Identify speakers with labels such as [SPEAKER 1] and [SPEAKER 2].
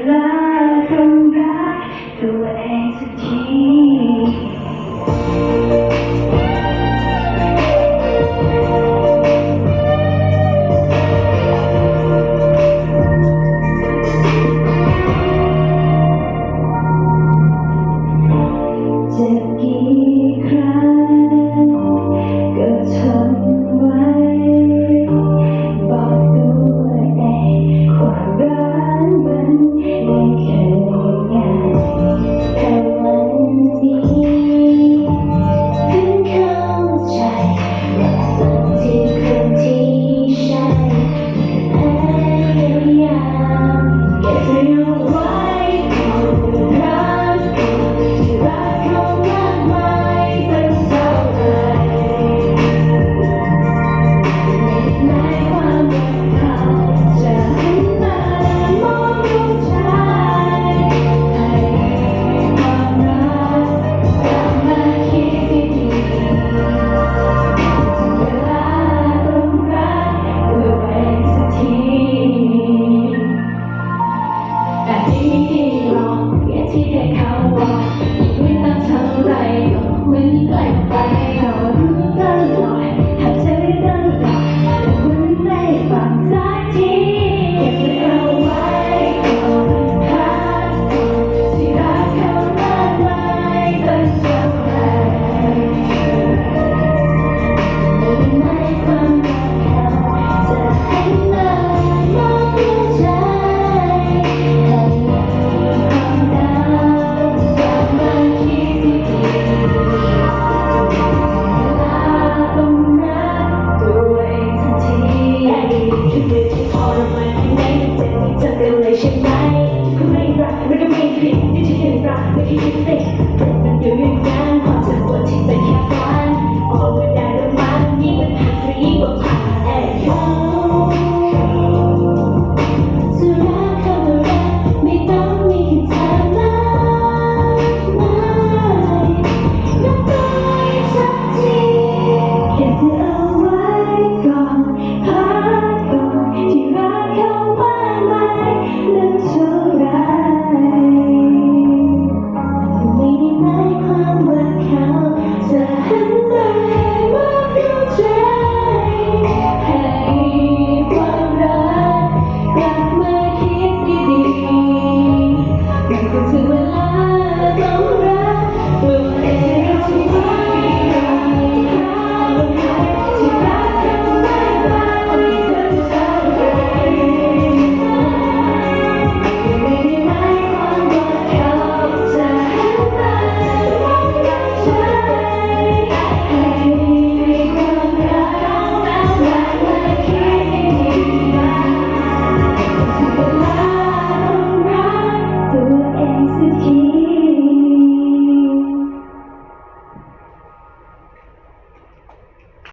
[SPEAKER 1] ลาต้องรักตัวเองสักที จะกี่ครั้งก็ทนไว้บอกตัวเองความรักมันไม่เคยง่ายแต่วันนี้เพิ่งเข้าใจว่าบางทีคนที่ใช่พยายามเก็บเธอเอาไว้ความรักที่รักเขามากมายตั้งเท่าไหร่ในความรักเขาจะให้มามองดูใจให้ความรักกลับมาคิดดีๆเวลาต้องรักตัวเองสักทีแต่ที่ลองอย่างที่ได้เขาบอกไม่ต้องเท่าไรก็เหมือนไกลไปเรารู้ตลอดหากใจตลอดแต่คุณไม่ฟังสักทีเก็บเธอเอาไว้ก่อนรักที่รักเขามากมายตั้งเท่าไหร่ไม่ความรักเขาจะให้มามองดูใจให้ความรักกลับมาคิดดีๆเวลาต้องรักตัวเองสักทีคิดเดียวที่พอเราไม่ได้เจ็บที่เธอเป็นเลยใช่ไหมก็ไม่รักมันก็ไม่ผิดที่ฉันยังรักไม่คิดติด